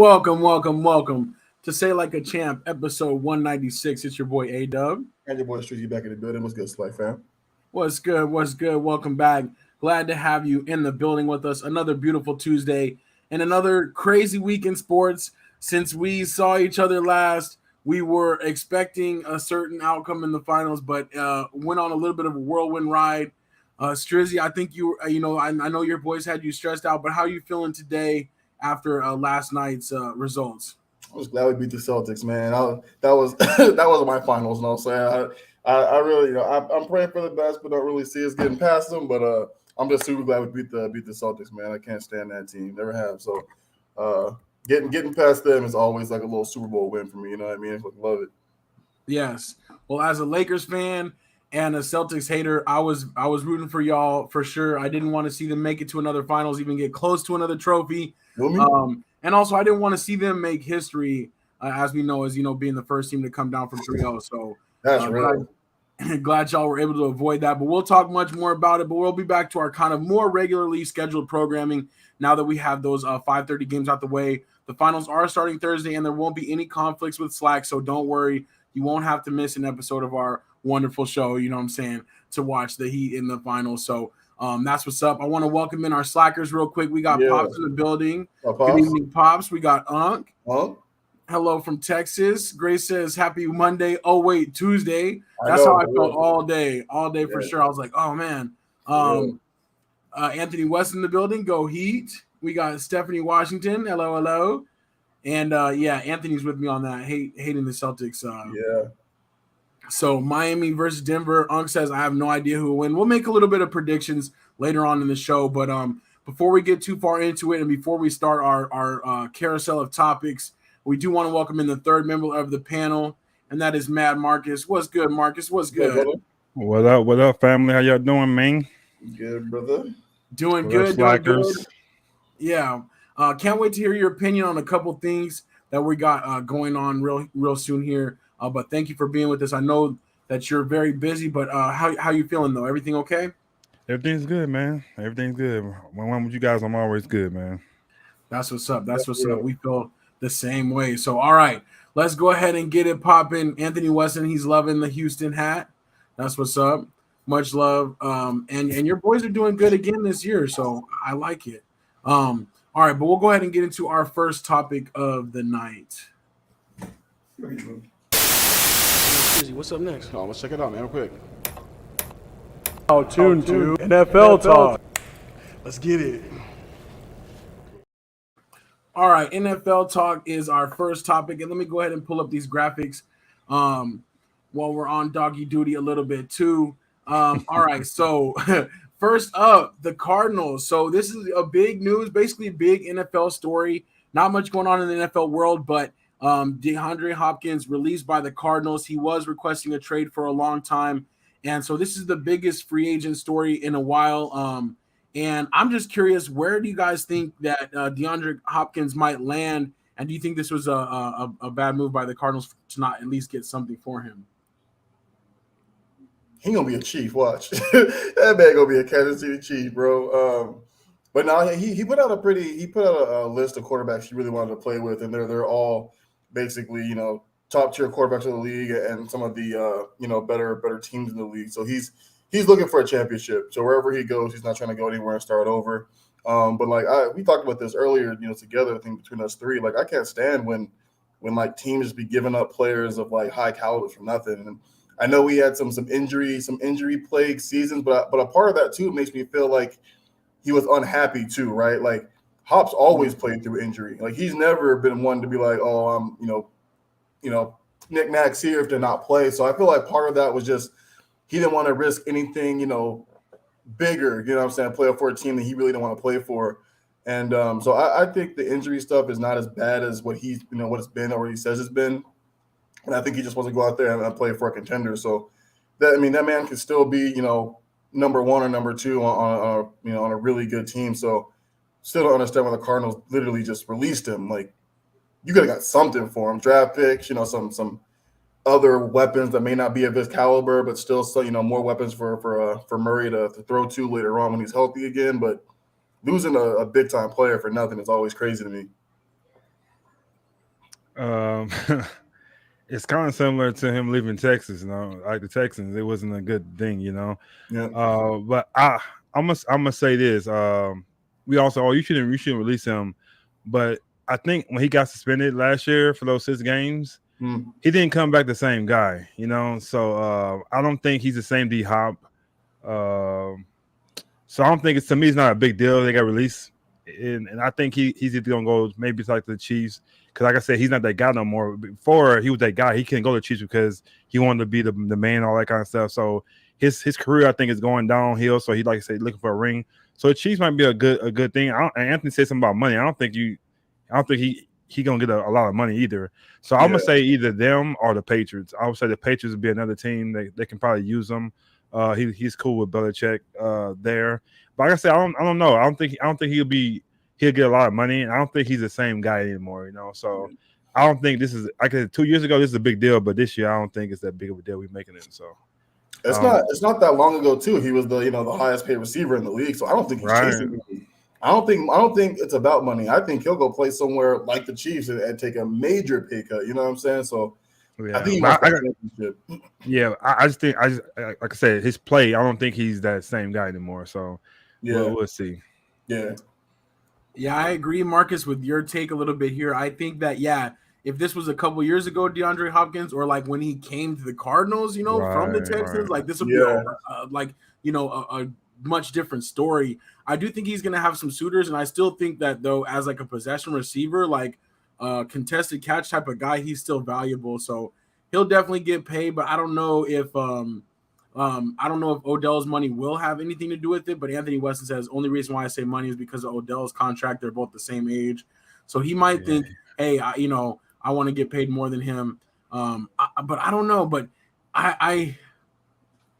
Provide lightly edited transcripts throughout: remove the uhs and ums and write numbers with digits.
Welcome to Say Like a Champ, episode 196. It's your boy A-Dub. And your boy Streezy back in the building. What's good, SLAC fam? What's good? What's good? Welcome back. Glad to have you in the building with us. Another beautiful Tuesday and another crazy week in sports. Since we saw each other last, we were expecting a certain outcome in the finals, but went on a little bit of a whirlwind ride. Strizzy, I think I know your boys had you stressed out, but how are you feeling today after last night's results? I was glad we beat the Celtics, man. That was that was my finals. You know what I'm saying? I really, I'm praying for the best, but don't really see us getting past them. But I'm just super glad we beat the Celtics, man. I can't stand that team, never have. So getting past them is always like a little Super Bowl win for me. You know what I mean? I love it. Yes. Well, as a Lakers fan and a Celtics hater, I was rooting for y'all for sure. I didn't want to see them make it to another finals, even get close to another trophy. And also, I didn't want to see them make history, as we know, being the first team to come down from 3-0. So that's real. Glad y'all were able to avoid that. But we'll talk much more about it. But we'll be back to our kind of more regularly scheduled programming now that we have those 5:30 games out the way. The finals are starting Thursday, and there won't be any conflicts with SLAC. So don't worry. You won't have to miss an episode of our wonderful show, you know what I'm saying, to watch the Heat in the finals. So that's what's up. I want to welcome in our Slackers real quick. We got Pops in the building. Good evening, Pops. We got Unk. Hello from Texas. Grace says, happy Monday. Oh, wait, Tuesday. That's how I felt all day for sure. I was like, oh, man. Anthony West in the building. Go Heat. We got Stephanie Washington. Hello. And, Anthony's with me on that, hating the Celtics. So Miami versus Denver. Unk says, I have no idea who will win. We'll make a little bit of predictions later on in the show. But before we get too far into it and before we start our carousel of topics, we do want to welcome in the third member of the panel, and that is Mad Marcus. What's good, Marcus? What's good? What up, family? How y'all doing, man? Good, brother. Doing good. Yeah. Can't wait to hear your opinion on a couple things that we got going on real soon here. But thank you for being with us. I know that you're very busy, but how you feeling though? Everything okay? Everything's good, man. Everything's good. When I'm with you guys, I'm always good, man. That's what's up. That's what's up. We feel the same way. So, all right, let's go ahead and get it popping. Anthony Weston, he's loving the Houston hat. That's what's up. Much love. And your boys are doing good again this year, so I like it. All right, but we'll go ahead and get into our first topic of the night. What's up next? Oh, let's check it out, man, real quick. Tune to NFL Talk. Let's get it. All right, NFL Talk is our first topic, and let me go ahead and pull up these graphics while we're on doggy duty a little bit too. All right, so first up, the Cardinals. So this is a big news, basically a big NFL story. Not much going on in the NFL world, but Deandre Hopkins released by the Cardinals. He was requesting a trade for a long time, and so this is the biggest free agent story in a while. And I'm just curious, where do you guys think that DeAndre Hopkins might land? And do you think this was a bad move by the Cardinals to not at least get something for him? He gonna be a Chief. Watch that man gonna be a Kansas City Chief, bro. But now he put out a list of quarterbacks he really wanted to play with, and they're all basically top tier quarterbacks in the league and some of the better teams in the league. So he's looking for a championship. So wherever he goes, he's not trying to go anywhere and start over. But we talked about this earlier, together, I think between us three. Like I can't stand when like teams be giving up players of like high caliber for nothing. And I know we had some injury plagued seasons, but a part of that too makes me feel like he was unhappy too, right? Like Hop's always played through injury. Like he's never been one to be like, oh, I'm knickknacks here if they're not play. So I feel like part of that was just he didn't want to risk anything, bigger, what I'm saying, play for a team that he really didn't want to play for. And so I think the injury stuff is not as bad as what he's, what it's been or what he says it's been. And I think he just wants to go out there and play for a contender. So that man can still be, number one or number two on a really good team. So still don't understand why the Cardinals literally just released him. Like you could have got something for him, draft picks, some other weapons that may not be of his caliber, but still, more weapons for Murray to throw to later on when he's healthy again. But losing a big time player for nothing is always crazy to me. Um, it's kind of similar to him leaving Texas. Like the Texans, it wasn't a good thing. Yeah. But I'm gonna say this. We also, you shouldn't release him, but I think when he got suspended last year for those 6 games, he didn't come back the same guy. So I don't think he's the same D Hop. Um, so I don't think to me it's not a big deal. They got released, and I think he's either gonna go maybe it's like the Chiefs because like I said, he's not that guy no more. Before he was that guy, he couldn't go to the Chiefs because he wanted to be the man, all that kind of stuff. So his career I think is going downhill. So he like I said looking for a ring. So the Chiefs might be a good thing. And Anthony said something about money. I don't think he gonna get a lot of money either. So I'm gonna say either them or the Patriots. I would say the Patriots would be another team. They can probably use them. He's cool with Belichick there. But like I said, I don't know. I don't think he'll get a lot of money, and I don't think he's the same guy anymore. So I don't think this is like 2 years ago. This is a big deal, but this year I don't think it's that big of a deal. We're making it. So it's not that long ago too. He was the highest paid receiver in the league. So I don't think he's chasing money. I don't think it's about money. I think he'll go play somewhere like the Chiefs and take a major pay cut. You know what I'm saying? So yeah. I think he wants that championship. Yeah, I just think like I said, his play. I don't think he's that same guy anymore. So we'll see. Yeah. Yeah, I agree, Marcus, with your take a little bit here. I think that if this was a couple years ago, DeAndre Hopkins, or like when he came to the Cardinals, from the Texans, like this would be a much different story. I do think he's going to have some suitors, and I still think that though, as like a possession receiver, like contested catch type of guy, he's still valuable. So he'll definitely get paid, but I don't know if Odell's money will have anything to do with it. But Anthony Weston says only reason why I say money is because of Odell's contract. They're both the same age, so he might think, hey, I want to get paid more than him. But I don't know. But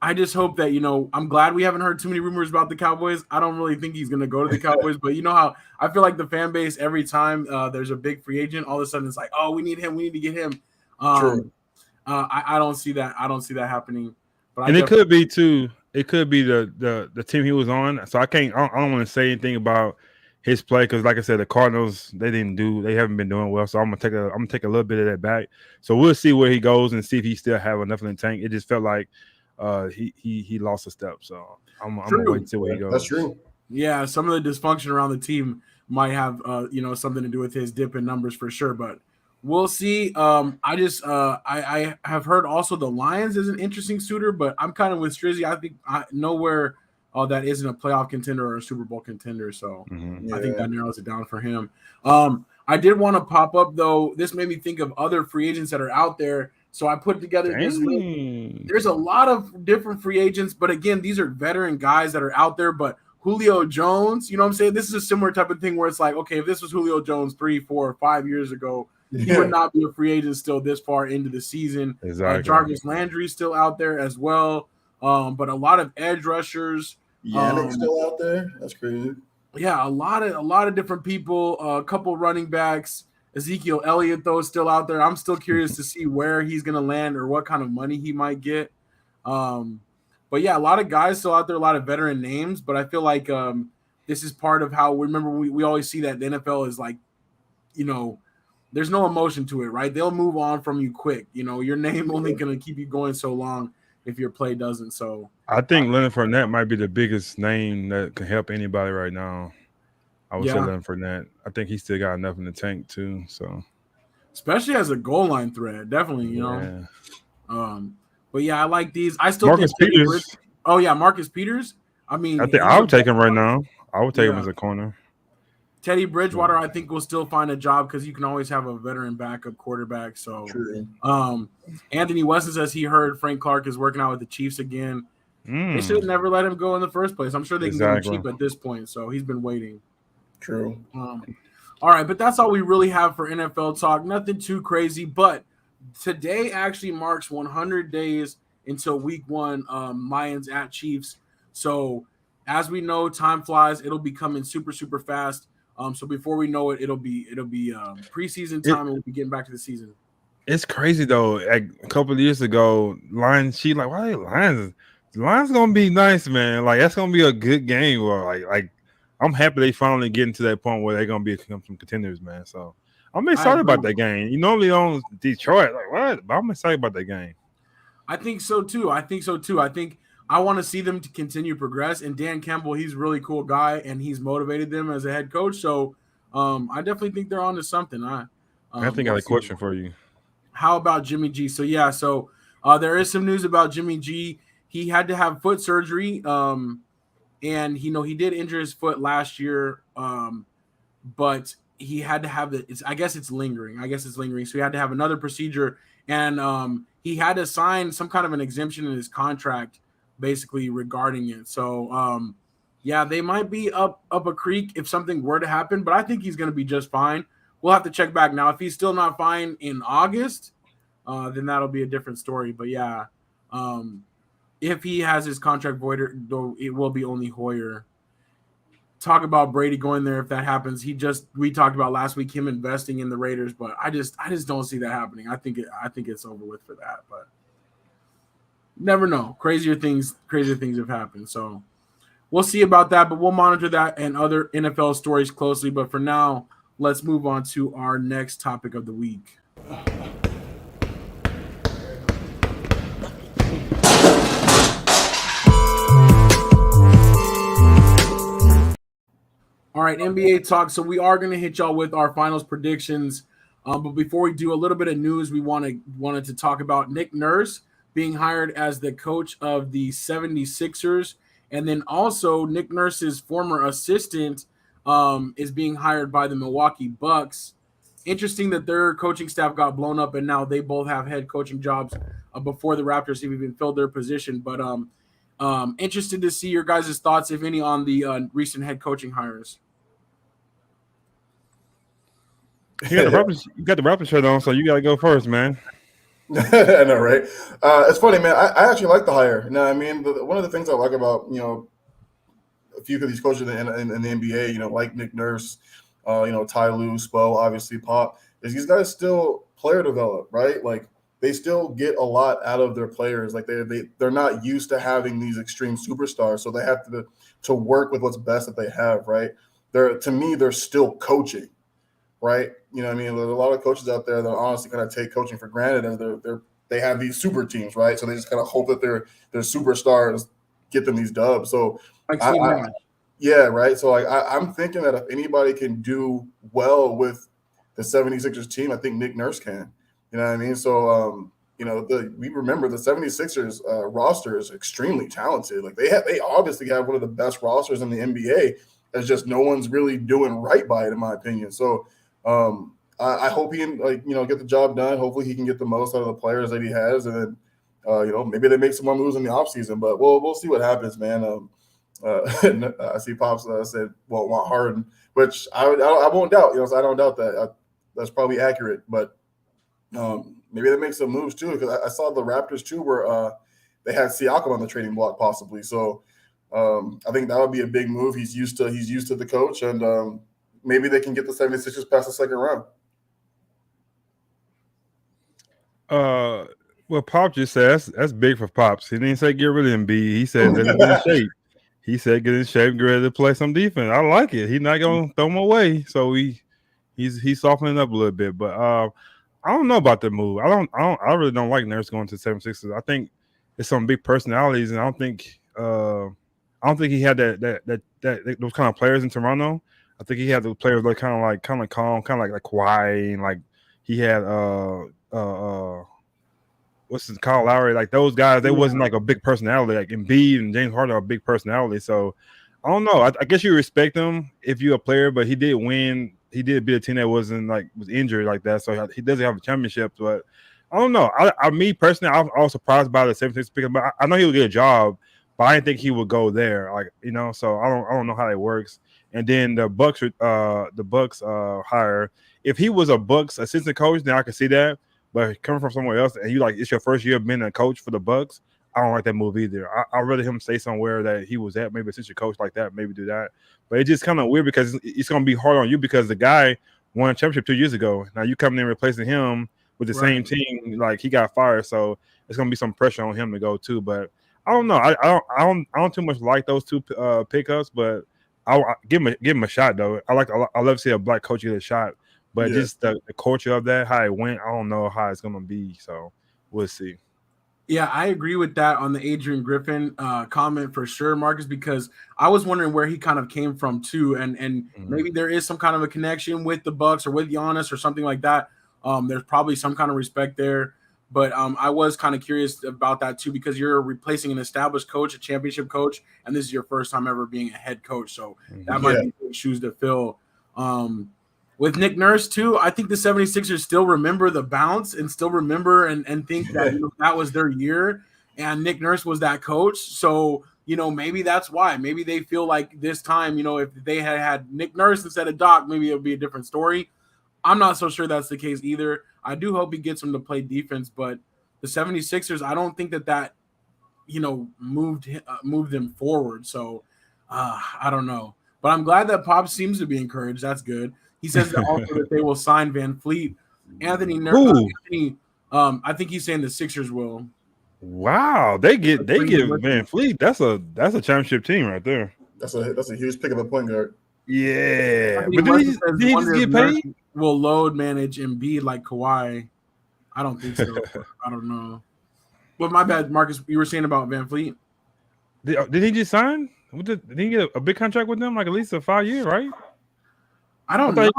I just hope that, I'm glad we haven't heard too many rumors about the Cowboys. I don't really think he's going to go to the Cowboys, but you know how I feel like the fan base, every time there's a big free agent, all of a sudden it's like, oh, we need him. We need to get him. True. I don't see that. I don't see that happening. But it could be too. It could be the team he was on. So I don't want to say anything about his play because, like I said, the Cardinals they haven't been doing well. So I'm gonna take a little bit of that back. So we'll see where he goes and see if he still have enough in the tank. It just felt like he lost a step. So I'm gonna wait and see where he goes. That's true. Yeah, some of the dysfunction around the team might have something to do with his dip in numbers for sure, but we'll see. I have heard also the Lions is an interesting suitor, but I'm kind of with Strizzy. I think nowhere that isn't a playoff contender or a Super Bowl contender. So I think that narrows it down for him. I did want to pop up though. This made me think of other free agents that are out there. So I put together this list. There's a lot of different free agents, but again, these are veteran guys that are out there. But Julio Jones, you know what I'm saying? This is a similar type of thing where it's like, okay, if this was Julio Jones 3, 4, 5 years ago, he would not be a free agent still this far into the season. Exactly. Jarvis Landry's still out there as well. But a lot of edge rushers. Yannick's still out there. That's crazy. Yeah, a lot of different people. A couple running backs. Ezekiel Elliott, though, is still out there. I'm still curious to see where he's going to land or what kind of money he might get. But yeah, a lot of guys still out there, a lot of veteran names. But I feel like this is part of how we always see that the NFL is like, there's no emotion to it, right? They'll move on from you quick. Your name only going to keep you going so long if your play doesn't. So I think Leonard Fournette might be the biggest name that can help anybody right now. I would say Leonard Fournette. I think he still got enough in the tank too. So especially as a goal line threat, definitely, But yeah, I like these. I still Marcus think Peters. Oh yeah, Marcus Peters. I mean, I think I would take him right now. I would take him as a corner. Teddy Bridgewater, I think, will still find a job because you can always have a veteran backup quarterback. So, Anthony Weston says he heard Frank Clark is working out with the Chiefs again. They should have never let him go in the first place. I'm sure they can get him cheap at this point. So he's been waiting. True. All right, but that's all we really have for NFL talk. Nothing too crazy, but today actually marks 100 days until Week 1, Lions at Chiefs. So as we know, time flies. It'll be coming super, super fast. So before we know it, it'll be preseason time, and we'll be getting back to the season. It's crazy though. Like a couple of years ago, Lions. She like, why are they Lions? The Lions gonna be nice, man. Like that's gonna be a good game. Like I'm happy they finally getting to that point where they're gonna be some contenders, man. So I'm excited about that game. You normally on Detroit, like what? But I'm excited about that game. I think so too. I think I want to see them to continue progress. And Dan Campbell, he's a really cool guy, and he's motivated them as a head coach. So I definitely think they're on to something. I think I got a question for you. How about Jimmy G? So there is some news about Jimmy G. He had to have foot surgery, and he did injure his foot last year, but he had to have it. I guess it's lingering. So he had to have another procedure, and he had to sign some kind of an exemption in his contract, basically regarding it. So they might be up a creek if something were to happen, but I think he's going to be just fine. We'll have to check back now. If he's still not fine in August, then that'll be a different story. But if he has his contract voided, though, it will be only Hoyer. Talk about Brady going there if that happens. We talked about last week him investing in the Raiders, but I just don't see that happening. I think it's over with for that, but never know. Crazier things have happened. So we'll see about that, but we'll monitor that and other NFL stories closely. But for now, let's move on to our next topic of the week. All right, NBA talk. So we are going to hit y'all with our finals predictions. But before we do, a little bit of news we wanted to talk about Nick Nurse being hired as the coach of the 76ers. And then also Nick Nurse's former assistant is being hired by the Milwaukee Bucks. Interesting that their coaching staff got blown up, and now they both have head coaching jobs before the Raptors have even filled their position. But interested to see your guys' thoughts, if any, on the recent head coaching hires. You got the Raptors shirt on, so you got to go first, man. I know, right? It's funny, man. I actually like the hire. You know, I mean, one of the things I like about a few of these coaches in the NBA, like Nick Nurse, Ty Lue, Spo, obviously Pop, is these guys still player develop, right? Like they still get a lot out of their players. Like they're not used to having these extreme superstars, so they have to work with what's best that they have, right? They're still coaching, right? You know what I mean? There's a lot of coaches out there that honestly kind of take coaching for granted as they have these super teams, right? So they just kind of hope that their superstars get them these dubs. So yeah, right. So I'm thinking that if anybody can do well with the 76ers team, I think Nick Nurse can. You know what I mean? So we remember the 76ers roster is extremely talented. Like they obviously have one of the best rosters in the NBA. It's just no one's really doing right by it, in my opinion. So I hope he can get the job done. Hopefully he can get the most out of the players that he has, and then maybe they make some more moves in the offseason. But we'll see what happens, man. I see Pops said, "Well, want Harden," which I won't doubt. So I don't doubt that. That's probably accurate. But maybe they make some moves too, because I saw the Raptors too, where they had Siakam on the trading block possibly. So I think that would be a big move. He's used to the coach, and maybe they can get the 76ers past the second round. Well, Pop just said that's big for Pops. He didn't say get rid of Embiid. He said get in shape. He said get in shape, get ready to play some defense. I like it. He's not gonna throw him away. So he's softening up a little bit. But I don't know about the move. I really don't like Nurse going to the 76ers. I think it's some big personalities, and I don't think he had that those kind of players in Toronto. I think he had the players that kind of calm, kind of like quiet, and like he had what's his Kyle Lowry, like those guys. They wasn't like a big personality. Like Embiid and James Harden are a big personality. So I don't know. I guess you respect him if you're a player, but he did win. He did beat a team that was injured like that, so he doesn't have a championship. But I don't know. Me personally, I was surprised by the 76ers pickup, but I know he would get a job, but I didn't think he would go there. So I don't know how that works. And then the Bucks hire. If he was a Bucks assistant coach, then I could see that. But coming from somewhere else, and it's your first year of being a coach for the Bucks, I don't like that move either. I'd rather him stay somewhere that he was at, maybe assistant coach like that, maybe do that. But it's just kind of weird because it's going to be hard on you because the guy won a championship 2 years ago. Now you coming in replacing him with the same team, like he got fired, so it's going to be some pressure on him to go too. But I don't know. I don't too much like those two pickups, but I'll give him a shot though. I love to see a black coach get a shot. But just the culture of that, how it went, I don't know how it's gonna be. So we'll see. Yeah, I agree with that on the Adrian Griffin comment for sure, Marcus, because I was wondering where he kind of came from too, and maybe there is some kind of a connection with the Bucks or with Giannis or something like that. There's probably some kind of respect there, but I was kind of curious about that too, because you're replacing an established coach, a championship coach, and this is your first time ever being a head coach, so that might be big shoes to fill. With Nick Nurse, too, I think the 76ers still remember the bounce and still remember and think that that was their year, and Nick Nurse was that coach. So, maybe that's why. Maybe they feel like this time, if they had Nick Nurse instead of Doc, maybe it would be a different story. I'm not so sure that's the case either. I do hope he gets him to play defense, but the 76ers, I don't think that moved them forward. So, I don't know. But I'm glad that Pop seems to be encouraged. That's good. He says that also that they will sign Van Fleet. Anthony, I think he's saying the Sixers will. Wow, they give Van Fleet. That's a championship team right there. That's a huge pick of a point guard. Yeah, but did he just get paid? Will load manage Embiid like Kawhi? I don't think so. I don't know. But my bad, Marcus. You were saying about Van Fleet. Did he just sign? Did he get a big contract with them? Like at least a 5-year, right? I don't know.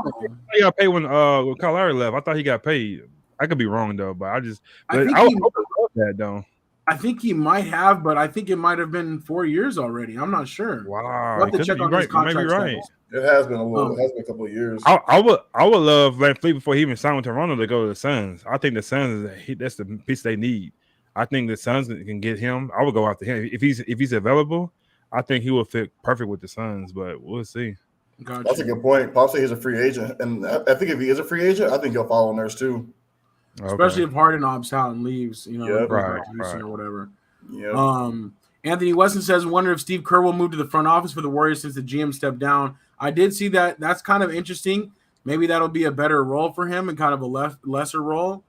He got paid when Kyle Lowry left. I thought he got paid. I could be wrong though, but I would love that though. I think he might have, but I think it might have been 4 years already. I'm not sure. Wow, we'll have to check on his contract status. It has been a couple of years. I would love Van Fleet before he even signed with Toronto to go to the Suns. I think the Suns that's the piece they need. I think the Suns can get him. I would go after him if he's available. I think he will fit perfect with the Suns, but we'll see. Gotcha. That's a good point. Pop said he's a free agent, and I think if he is a free agent, I think he'll follow Nurse too. Especially if Harden opts out and leaves, right. or whatever. Yeah. Anthony Weston says, "Wonder if Steve Kerr will move to the front office for the Warriors since the GM stepped down." I did see that. That's kind of interesting. Maybe that'll be a better role for him and kind of a lesser role,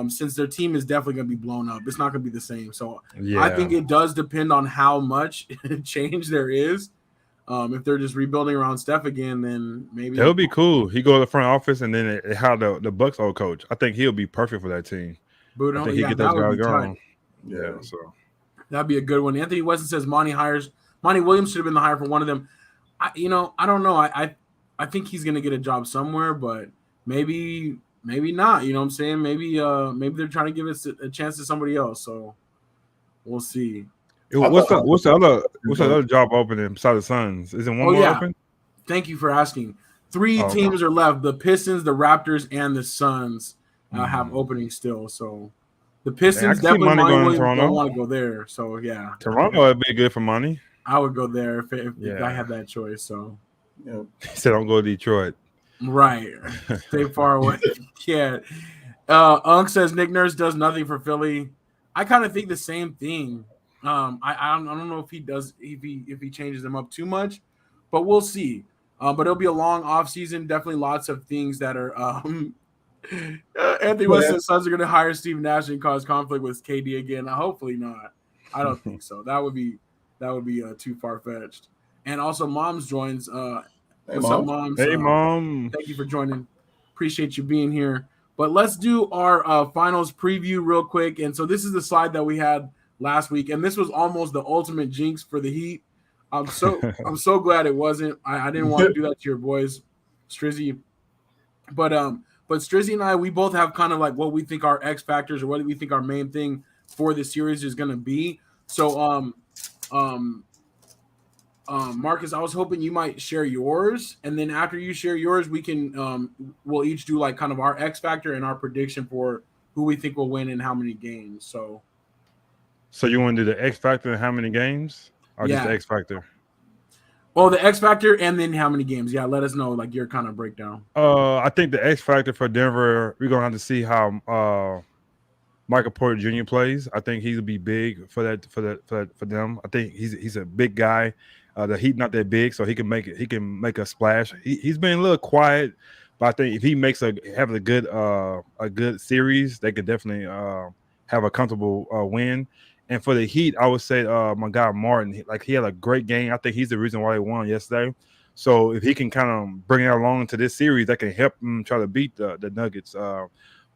since their team is definitely going to be blown up. It's not going to be the same. So I think it does depend on how much change there is. If they're just rebuilding around Steph again, then maybe that would be cool. He go to the front office and then how the Bucks old coach. I think he'll be perfect for that team. I think he get those guys going. Yeah, so that'd be a good one. Anthony Weston says Monty Williams should have been the hire for one of them. I don't know. I think he's gonna get a job somewhere, but maybe not. You know what I'm saying? Maybe they're trying to give it a chance to somebody else. So we'll see. What's the other job opening besides the Suns? Is it one more open? Thank you for asking. 3 teams are left: the Pistons, the Raptors, and the Suns have openings still. So the Pistons definitely don't want to go there. So yeah, Toronto would be good for money. I would go there if I had that choice. So yeah, he said, "Don't go to Detroit." Right, stay far away. Yeah. Unk says Nick Nurse does nothing for Philly. I kind of think the same thing. I don't know if he does if he changes them up too much, but we'll see. But it'll be a long off season. Definitely lots of things that are. Anthony West says Suns are going to hire Steve Nash and cause conflict with KD again. Hopefully not. I don't think so. That would be too far fetched. And also, Moms joins. What's up, Moms? Hey, Mom. Thank you for joining. Appreciate you being here. But let's do our finals preview real quick. And so this is the slide that we had last week, and this was almost the ultimate jinx for the Heat. I'm so glad it wasn't. I didn't want to do that to your boys, Strizzy. But Strizzy and I, we both have kind of like what we think our X factors or what we think our main thing for the series is going to be. So Marcus, I was hoping you might share yours, and then after you share yours, we can we'll each do like kind of our X factor and our prediction for who we think will win in how many games. So you want to do the X factor and how many games, or just the X factor? Well, the X factor and then how many games. Yeah, let us know like your kind of breakdown. I think the X factor for Denver, we're gonna have to see how Michael Porter Jr. plays. I think he'll be big for them. I think he's a big guy. The Heat not that big, so he can make a splash. He's been a little quiet, but I think if he have a good series, they could definitely have a comfortable win. And for the Heat, I would say my guy Martin, he had a great game. I think he's the reason why they won yesterday. So if he can kind of bring it along to this series, that can help him try to beat the Nuggets.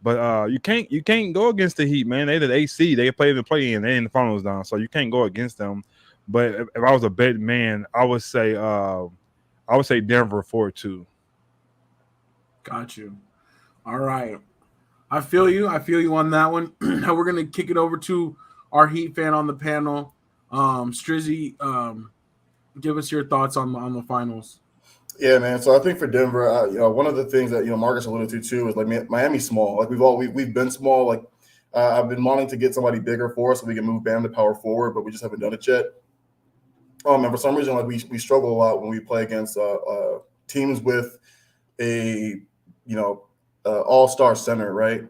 But you can't go against the Heat, man. They the AC. They play the play-in. They in the finals now, so you can't go against them. But if I was a betting man, I would say Denver 4-2. Got you. All right. I feel you. I feel you on that one. Now we're gonna kick it over to our Heat fan on the panel. Strizzy, give us your thoughts on the finals. Yeah, man. So I think for Denver, one of the things that Marcus alluded to too is like Miami's small. Like we've been small. Like I've been wanting to get somebody bigger for us so we can move Bam to power forward, but we just haven't done it yet. And for some reason, like we struggle a lot when we play against teams with a all-star center, right?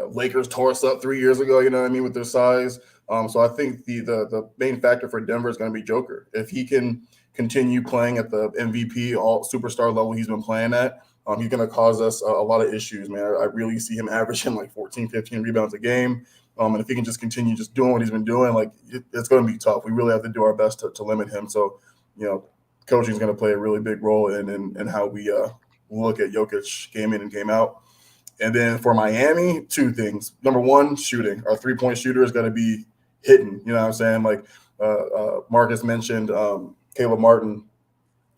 Lakers tore us up 3 years ago, you know what I mean, with their size. So I think the main factor for Denver is going to be Joker. If he can continue playing at the MVP all superstar level he's been playing at, he's going to cause us a lot of issues, man. I really see him averaging like 14, 15 rebounds a game. And if he can just continue just doing what he's been doing, like it's going to be tough. We really have to do our best to limit him. So, coaching is going to play a really big role in how we look at Jokic game in and game out. And then for Miami, two things. Number one, shooting. Our three-point shooter is going to be hitting. You know what I'm saying? Like Marcus mentioned, Caleb Martin,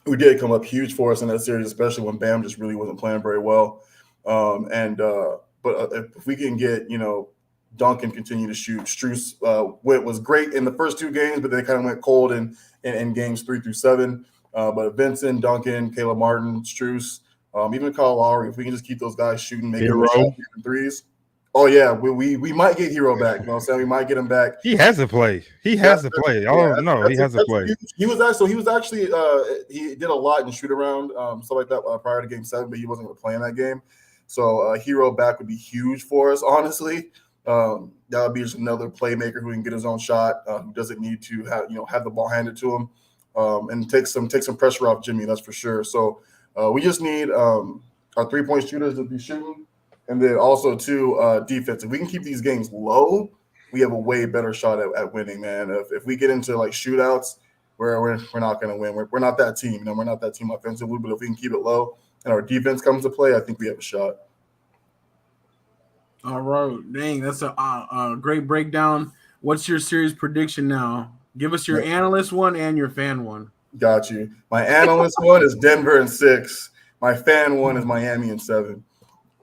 who did come up huge for us in that series, especially when Bam just really wasn't playing very well. But if we can get, Duncan continue to shoot. Strus was great in the first two games, but they kind of went cold in games 3 through 7. But Vincent, Duncan, Caleb Martin, Strus, even Kyle Lowry, if we can just keep those guys shooting, making threes. Oh yeah, we might get Hero back. You know what I'm saying? We might get him back. He has to play. He has to play. I don't know. He has to play. He did a lot in shoot around, stuff like that prior to game 7, but he wasn't going to play in that game. So Hero back would be huge for us, honestly. That would be just another playmaker who can get his own shot, who doesn't need to have the ball handed to him, and take some pressure off Jimmy. That's for sure. So we just need our 3-point shooters to be shooting, and then also defense. If we can keep these games low, we have a way better shot at winning, man. If we get into like shootouts, we're not going to win. We're not that team. We're not that team offensively. But if we can keep it low and our defense comes to play, I think we have a shot. All right, dang, that's a great breakdown. What's your series prediction now? Give us your analyst one and your fan one. Got you. My analyst one is Denver in 6. My fan one is Miami in 7.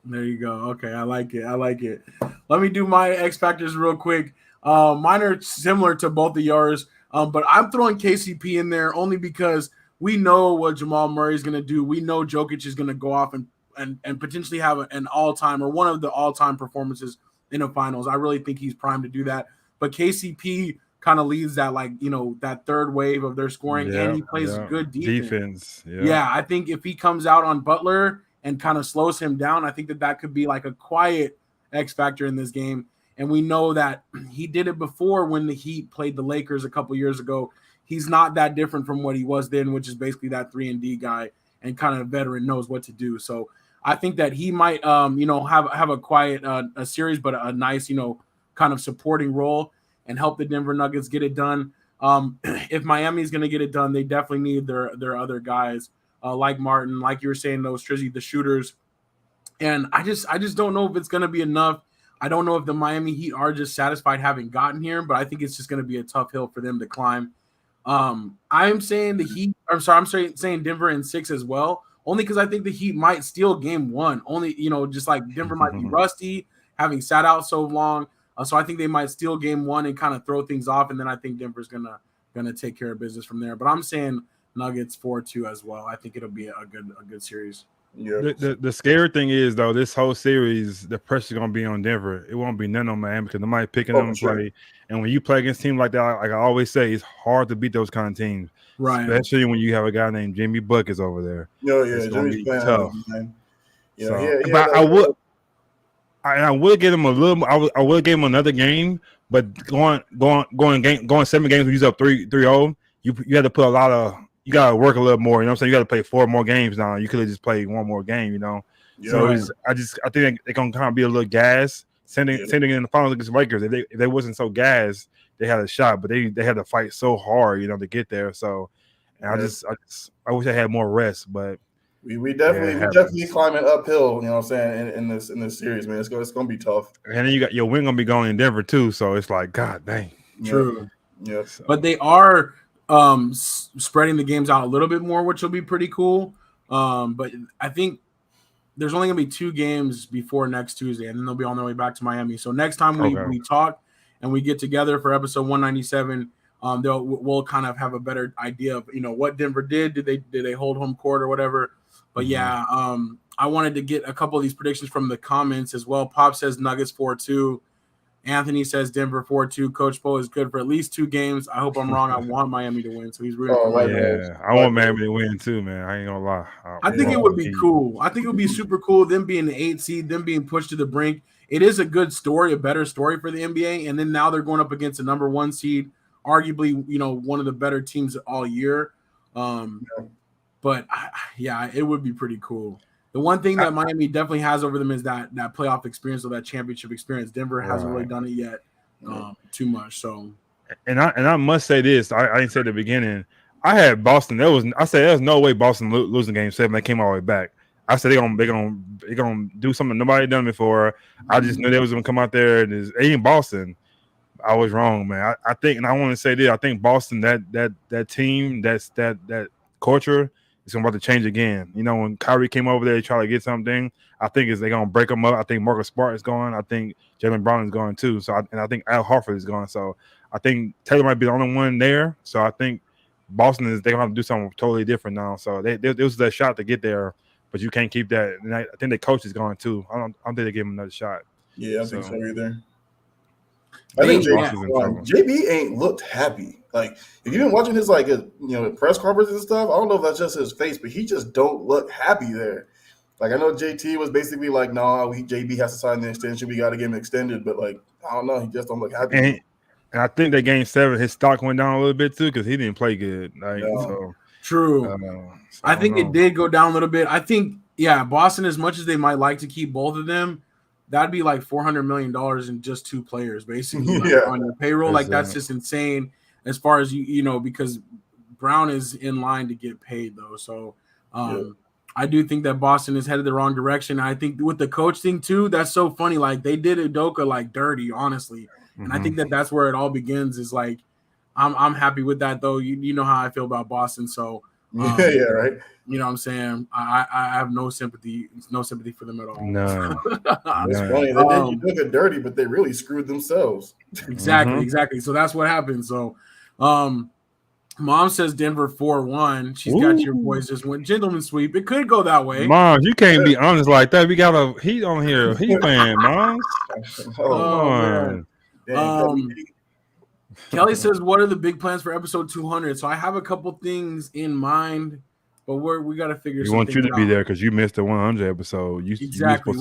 There you go. Okay, I like it. Let me do my X factors real quick. Mine are similar to both of yours, but I'm throwing KCP in there only because we know what Jamal Murray is going to do. We know Jokic is going to go off and potentially have an all-time or one of the all-time performances in the finals. I really think he's primed to do that. But KCP kind of leads that, that third wave of their scoring, and he plays good defense. Yeah, I think if he comes out on Butler and kind of slows him down, I think that could be like a quiet X factor in this game. And we know that he did it before when the Heat played the Lakers a couple years ago. He's not that different from what he was then, which is basically that 3-and-D guy and kind of veteran, knows what to do. So I think that he might, have a quiet a series, but a nice, kind of supporting role and help the Denver Nuggets get it done. If Miami's going to get it done, they definitely need their other guys like Martin, like you were saying, those Strizzy, the shooters. And I just don't know if it's going to be enough. I don't know if the Miami Heat are just satisfied having gotten here, but I think it's just going to be a tough hill for them to climb. I'm saying the Heat. I'm saying Denver in 6 as well. Only because I think the Heat might steal game 1. Only, just like Denver might be rusty, having sat out so long. So I think they might steal game 1 and kind of throw things off, and then I think Denver's gonna take care of business from there. But I'm saying Nuggets 4-2 as well. I think it'll be a good series. Yeah. The scary thing is though, this whole series, the pressure's gonna be on Denver. It won't be none on Miami because nobody picking them to play. And when you play against teams like that, like I always say, it's hard to beat those kind of teams. Right. Especially when you have a guy named Jimmy Buckets over there. Yeah, Jimmy's playing tough. But I would give him a little. I would give him another game, but going 7 games, we use up 3-0. You had to put a lot of. You gotta work a little more. You know what I'm saying? You gotta play 4 more games now. You could have just played 1 more game. Yeah. So I think they're gonna kind of be a little gas. Sending in the finals against Lakers. If they wasn't so gassed, they had a shot, but they had to fight so hard, to get there. So And I wish I had more rest, but we definitely climbing uphill. You know what I'm saying in this series, man. It's gonna be tough. And then you got your win gonna be going in Denver too, so it's like God dang. True. Yeah. So. But they are spreading the games out a little bit more, which will be pretty cool. But I think there's only gonna be 2 games before next Tuesday, and then they'll be on their way back to Miami. So next time we talk and we get together for episode 197, we'll kind of have a better idea of what Denver did. Did they hold home court or whatever? But yeah, I wanted to get a couple of these predictions from the comments as well. Pop says Nuggets 4-2. Anthony says Denver 4-2. Coach Bo is good for at least 2 games. I hope I'm wrong. I want Miami to win, so he's rooting for Miami. Yeah, I want Miami to win too, man. I ain't gonna lie. I think it would be cool. I think it would be super cool. Them being the 8th seed, them being pushed to the brink. It is a good story, a better story for the NBA. And then now they're going up against a number 1 seed, arguably, one of the better teams all year. But yeah, it would be pretty cool. The one thing that Miami definitely has over them is that playoff experience or that championship experience. Denver hasn't really done it yet too much. So, and I must say this. I didn't say at the beginning. I had Boston. I said there's no way Boston losing Game 7. They came all the way back. I said they're gonna do something nobody done before. I just knew they was gonna come out there and in Boston. I was wrong, man. I think, and I want to say this. I think Boston that team that culture. It's about to change again. When Kyrie came over there to try to get something, I think they're going to break them up. I think Marcus Smart is going. I think Jaylen Brown is going too. So, I think Al Horford is going. So, I think Taylor might be the only one there. So, I think Boston they're going to have to do something totally different now. So, there was that shot to get there, but you can't keep that. And I think the coach is going too. I don't think they give him another shot. Yeah, I think so either. I think JB ain't looked happy. Like, if you've been watching his press conferences and stuff, I don't know if that's just his face, but he just don't look happy there. Like, I know JT was basically like, "Nah, JB has to sign the extension. We got to get him extended." But I don't know, he just don't look happy. And I think that Game 7, his stock went down a little bit too because he didn't play good. So true. I think it did go down a little bit. I think Boston, as much as they might like to keep both of them, that'd be like $400 million in just 2 players, basically, on your payroll. Like, that's just insane as far as because Brown is in line to get paid though. So I do think that Boston is headed the wrong direction. I think with the coach thing too, that's so funny. Like, they did Udoka like dirty, honestly. And I think that's where it all begins. Is like, I'm happy with that though. You know how I feel about Boston. So right. You know what I'm saying? I have no sympathy for them at all. No. It's funny. They did Udoka dirty, but they really screwed themselves. Exactly. So that's what happened. So Mom says Denver 4-1. She's got your boys just went gentleman sweep. It could go that way. Mom, you can't be honest like that. We got a heat on here. Heat fan, Mom. Man. Kelly says, "What are the big plans for episode 200?" So I have a couple things in mind, but we got to figure. We want you to be there because you missed the 100 episode. Exactly.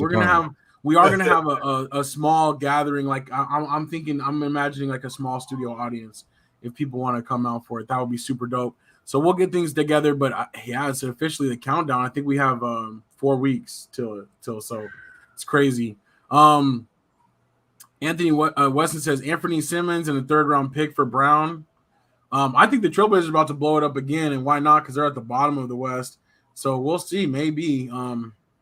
We are gonna have a small gathering. Like I'm imagining like a small studio audience. If people want to come out for it, that would be super dope. So we'll get things together. But it's officially the countdown. I think we have 4 weeks till so it's crazy. Anthony Weston says Anthony Simmons and a 3rd round pick for Brown. I think the Trailblazers are about to blow it up again, and why not? Because they're at the bottom of the West. So we'll see. Maybe.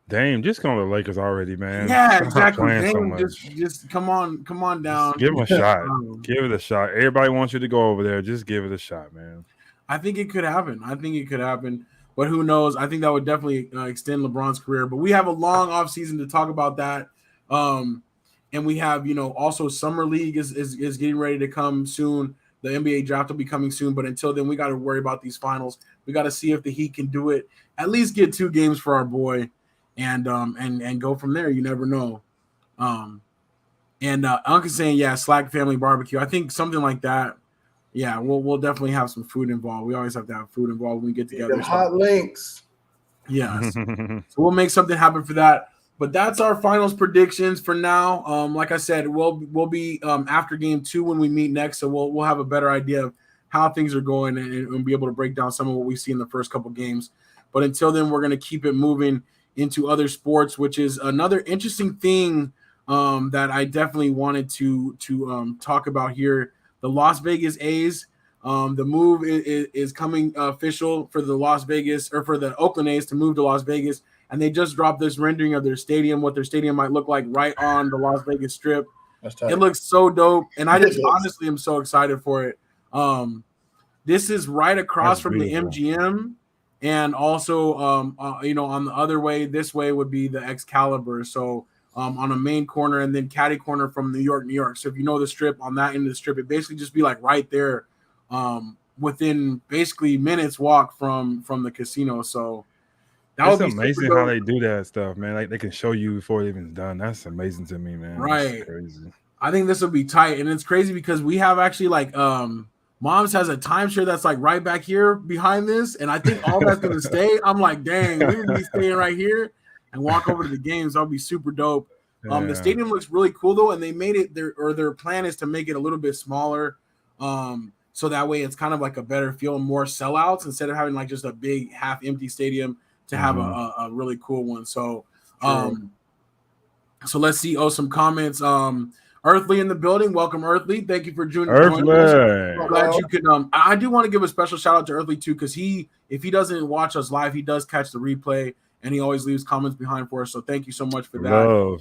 Dame, just go to the Lakers already, man. Yeah, exactly. Dame, just come on down. Just give him a shot. Give it a shot. Everybody wants you to go over there. Just give it a shot, man. I think it could happen. But who knows? I think that would definitely extend LeBron's career. But we have a long offseason to talk about that. And we have, also Summer League is getting ready to come soon. The NBA draft will be coming soon. But until then, we got to worry about these finals. We got to see if the Heat can do it. At least get 2 games for our boy. And go from there. You never know. Uncle saying, SLAC family barbecue. I think something like that. Yeah, we'll definitely have some food involved. We always have to have food involved when we get together. Hot links. Yes. So we'll make something happen for that. But that's our finals predictions for now. Like I said, we'll be after game 2 when we meet next. So we'll have a better idea of how things are going and be able to break down some of what we see in the first couple games. But until then, we're going to keep it moving into other sports, which is another interesting thing that I definitely wanted to talk about here. The Las Vegas A's The move is coming official for the Las Vegas or for the Oakland A's to move to Las Vegas, and they just dropped this rendering of their stadium, what their stadium might look like right on the Las Vegas Strip. It looks so dope, and I just honestly am so excited for it. This is right across from the MGM, and also on the other way, this way would be the Excalibur. So on a main corner, and then catty corner from New York. So if you know the Strip, on that end of the Strip, it basically just be like right there. Within basically minutes walk from the casino. So that's amazing how they do that stuff, man. Like they can show you before it even done. That's amazing to me, man. Right. That's crazy. I think this will be tight, and it's crazy because we have actually like Mom's has a timeshare that's like right back here behind this, and I think all that's gonna stay. I'm like, dang, we're gonna be staying right here and walk over to the games. That'll be super dope. The stadium looks really cool though, and they made it their plan is to make it a little bit smaller. So that way it's kind of like a better feel and more sellouts instead of having like just a big half empty stadium to have a really cool one. So so let's see. Some comments. Earthly in the building. Welcome, Earthly. Thank you for joining us. I'm glad you could. I do want to give a special shout out to Earthly too, because if he doesn't watch us live, he does catch the replay and he always leaves comments behind for us. So thank you so much for that.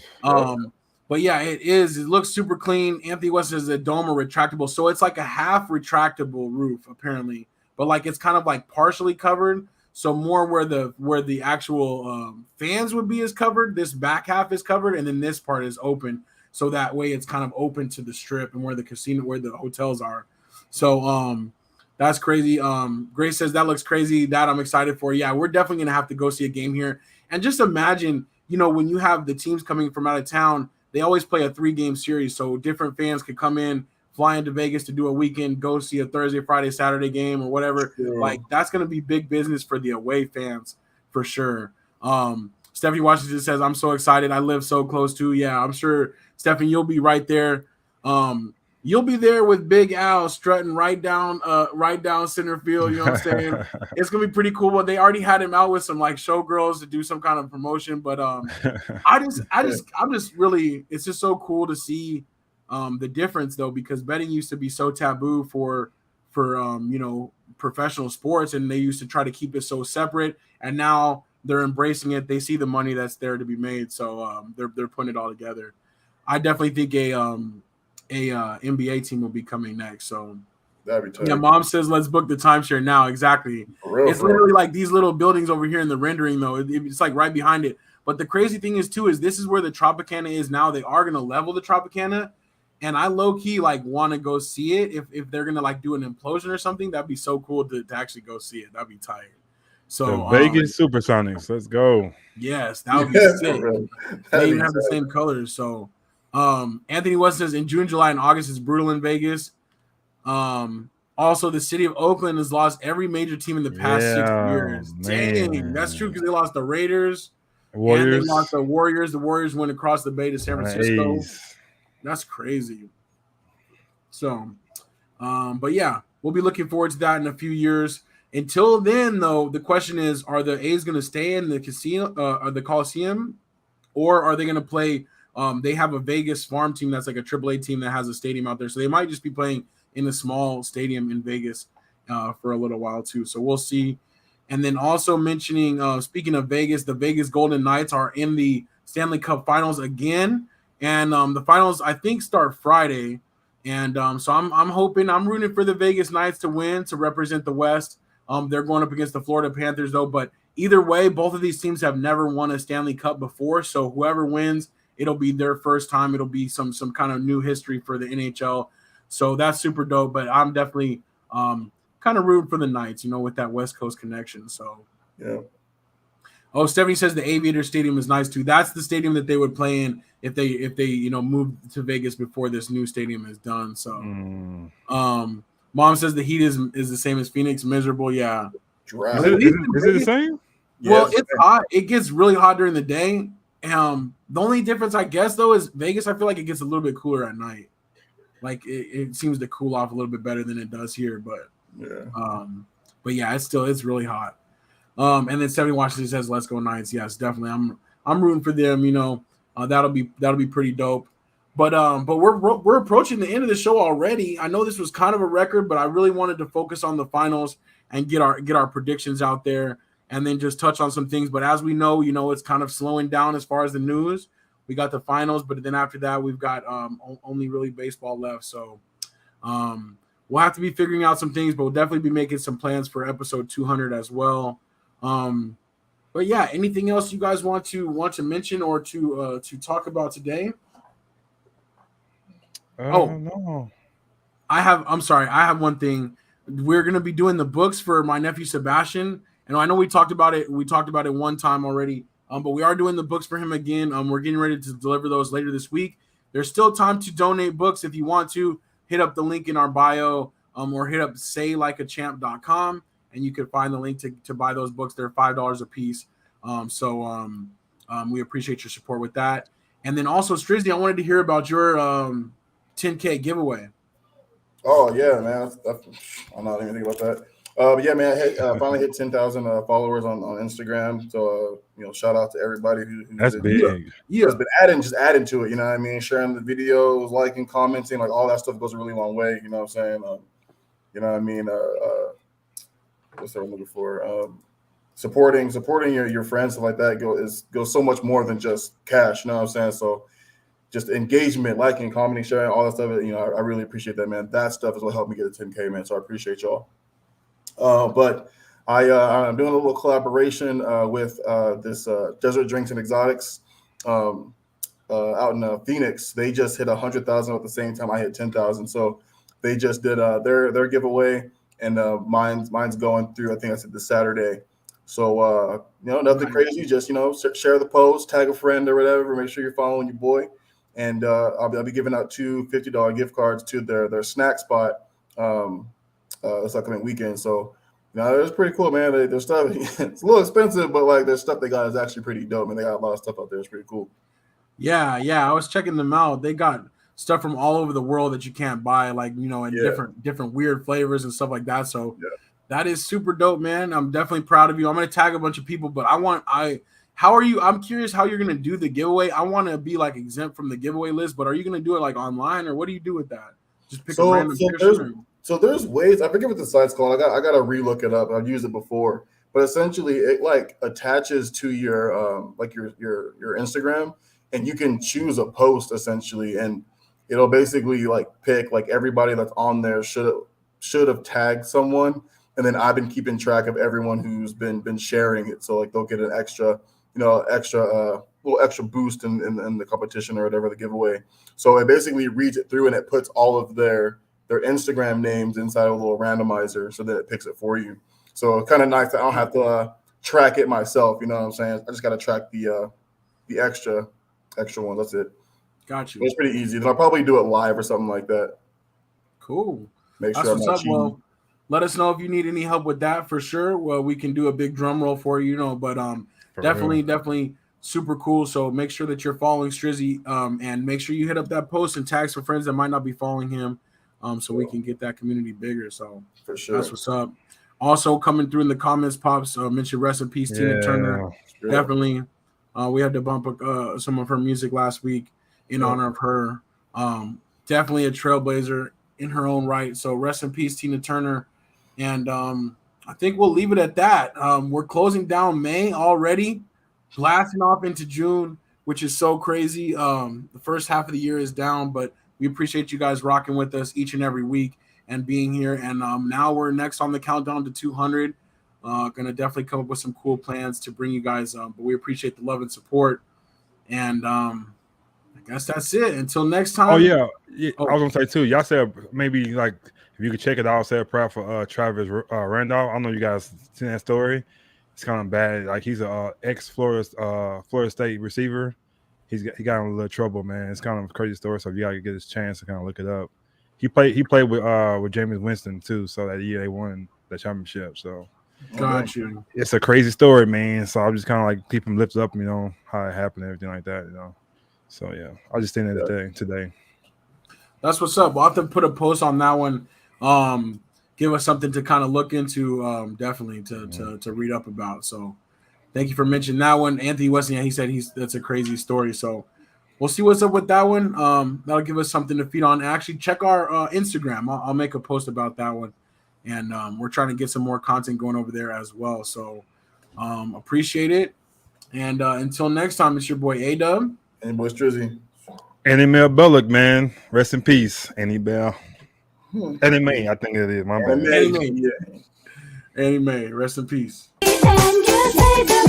But yeah, it looks super clean. Anthony West is a dome or retractable. So it's like a half retractable roof, apparently. But like it's kind of like partially covered. So more where the actual fans would be is covered. This back half is covered, and then this part is open. So that way it's kind of open to the Strip and where the casino, where the hotels are. So that's crazy. Grace says that looks crazy. That I'm excited for. Yeah, we're definitely gonna have to go see a game here. And just imagine, when you have the teams coming from out of town, they always play a 3-game series, so different fans could come in, fly into Vegas to do a weekend, go see a Thursday, Friday, Saturday game or whatever. Sure. Like that's going to be big business for the away fans for sure. Stephanie Washington says, "I'm so excited. I live so close to." Yeah, I'm sure, Stephanie, you'll be right there. You'll be there with Big Al strutting right down center field. You know what I'm saying? It's gonna be pretty cool. But they already had him out with some like showgirls to do some kind of promotion. But I'm just really, it's just so cool to see the difference though, because betting used to be so taboo for professional sports, and they used to try to keep it so separate. And now they're embracing it. They see the money that's there to be made, so they're putting it all together. I definitely think a NBA team will be coming next. So that'd be tight. Yeah, Mom says let's book the timeshare now. Exactly. It's literally like these little buildings over here in the rendering though. It's like right behind it. But the crazy thing is too, is this is where the Tropicana is now. They are gonna level the Tropicana, and I low key like want to go see it. If they're gonna like do an implosion or something, that'd be so cool to actually go see it. That'd be tight. So the Vegas Supersonics, let's go. Yes, that would be sick. They even have the same colors. So Anthony West says in June, July, and August is brutal in Vegas. Also, the city of Oakland has lost every major team in the past 6 years. Man. Dang, that's true, because they lost the Raiders, and they lost the Warriors. The Warriors went across the bay to San Francisco. That's crazy. So, but yeah, we'll be looking forward to that in a few years. Until then, though, the question is: are the A's going to stay in the casino, or the Coliseum, or are they going to play? They have a Vegas farm team that's like a AAA team that has a stadium out there, so they might just be playing in a small stadium in Vegas for a little while too. So we'll see. And then also mentioning, speaking of Vegas, the Vegas Golden Knights are in the Stanley Cup Finals again, and the finals I think start Friday. And so I'm hoping, I'm rooting for the Vegas Knights to win, to represent the West. They're going up against the Florida Panthers though, but either way, both of these teams have never won a Stanley Cup before. So whoever wins, it'll be their first time. It'll be some kind of new history for the NHL. So that's super dope. But I'm definitely kind of rooting for the Knights, with that West Coast connection. So yeah. Oh, Stephanie says the Aviator Stadium is nice too. That's the stadium that they would play in if they move to Vegas before this new stadium is done. So Mom says the heat is the same as Phoenix, miserable. Yeah. Is it the same? Well, it's hot. It gets really hot during the day. The only difference, I guess, though, is Vegas. I feel like it gets a little bit cooler at night. Like it seems to cool off a little bit better than it does here. But yeah, it's really hot. And then Stephanie Washington says, "Let's go Knights." Yes, definitely. I'm rooting for them. That'll be pretty dope. But we're approaching the end of the show already. I know this was kind of a record, but I really wanted to focus on the finals and get our predictions out there, and then just touch on some things. But as we know, it's kind of slowing down as far as the news. We got the finals, but then after that, we've got only really baseball left. So we'll have to be figuring out some things, but we'll definitely be making some plans for episode 200 as well. But yeah, anything else you guys want to mention or to talk about today? No. I have one thing. We're gonna be doing the books for my nephew Sebastian, and I know we talked about it. We talked about it one time already. But we are doing the books for him again. We're getting ready to deliver those later this week. There's still time to donate books if you want to. Hit up the link in our bio, or hit up saylikeachamp.com, and you can find the link to buy those books. They're $5 a piece. We appreciate your support with that. And then also, Strizzy, I wanted to hear about your 10K giveaway. Oh yeah, man. I'm not even thinking about that. But yeah, man, I finally hit 10,000 followers on Instagram. So shout out to everybody who's that's big. Has been adding to it. You know what I mean? Sharing the videos, liking, commenting, like all that stuff goes a really long way. You know what I'm saying? You know what I mean? What's that I'm looking for? Supporting your friends, stuff like that goes so much more than just cash. You know what I'm saying? So just engagement, liking, commenting, sharing, all that stuff. I really appreciate that, man. That stuff is what helped me get to 10K, man. So I appreciate y'all. But I'm doing a little collaboration with this Desert Drinks and Exotics out in Phoenix. They just hit 100,000 at the same time I hit 10,000. So they just did their giveaway, and mine's going through. I think I said this Saturday. So nothing crazy. Just share the post, tag a friend or whatever. Make sure you're following your boy, and I'll be giving out two $50 gift cards to their snack spot. This upcoming weekend. So, it's pretty cool, man. Their stuff, it's a little expensive, but like their stuff they got is actually pretty dope, and they got a lot of stuff out there. It's pretty cool. Yeah. I was checking them out. They got stuff from all over the world that you can't buy, like, in different weird flavors and stuff like that. So that is super dope, man. I'm definitely proud of you. I'm going to tag a bunch of people, but how are you? I'm curious how you're going to do the giveaway. I want to be like exempt from the giveaway list, but are you going to do it like online, or what do you do with that? Just pick a random person? So there's ways. I forget what the site's called. I got to relook it up. I've used it before, but essentially it like attaches to your your Instagram, and you can choose a post essentially, and it'll basically like pick like everybody that's on there should have tagged someone, and then I've been keeping track of everyone who's been sharing it. So like they'll get an extra little extra boost in the competition or whatever, the giveaway. So it basically reads it through, and it puts all of their Instagram names inside a little randomizer so that it picks it for you. So kind of nice that I don't have to track it myself. You know what I'm saying? I just got to track the extra ones. That's it. Got you. It's pretty easy. Then I'll probably do it live or something like that. Cool. Make sure I'm not cheating. Well, let us know if you need any help with that for sure. Well, we can do a big drum roll for you, but definitely super cool. So make sure that you're following Strizzy, and make sure you hit up that post and tag some friends that might not be following him. So we can get that community bigger. So for sure, that's what's up. Also coming through in the comments, Pops mentioned rest in peace, Tina Turner. Sure. Definitely, we had to bump some of her music last week in honor of her. Definitely a trailblazer in her own right. So rest in peace, Tina Turner. And I think we'll leave it at that. We're closing down May already, blasting off into June, which is so crazy. The first half of the year is down, but we appreciate you guys rocking with us each and every week and being here. And now we're next on the countdown to 200. Going to definitely come up with some cool plans to bring you guys. But we appreciate the love and support. And I guess that's it. Until next time. I was going to say, too, y'all said maybe like if you could check it out, say a prayer for Travis Randolph. I know you guys seen that story. It's kind of bad. Like he's a ex-Florida State receiver. He got in a little trouble, man. It's kind of a crazy story, so you gotta get his chance to kind of look it up. He played with Jameis Winston too, so that year they won the championship. So got you. It's a crazy story, man. So I'm just kind of like keep him lifted up, how it happened, and everything like that, So yeah, I just think that today. That's what's up. We'll have to put a post on that one. Give us something to kind of look into, definitely to read up about. So thank you for mentioning that one. Anthony Weston, he said that's a crazy story. So we'll see what's up with that one. That'll give us something to feed on. Actually, check our Instagram. I'll make a post about that one, and we're trying to get some more content going over there as well. So appreciate it. And until next time, it's your boy A-Dub. And boy Strizzy. Annie Mel Bullock, man. Rest in peace, Annie Bell. Annie Mae, I think it is. My bad. Annie Mae. Rest in peace. And you say them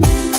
too.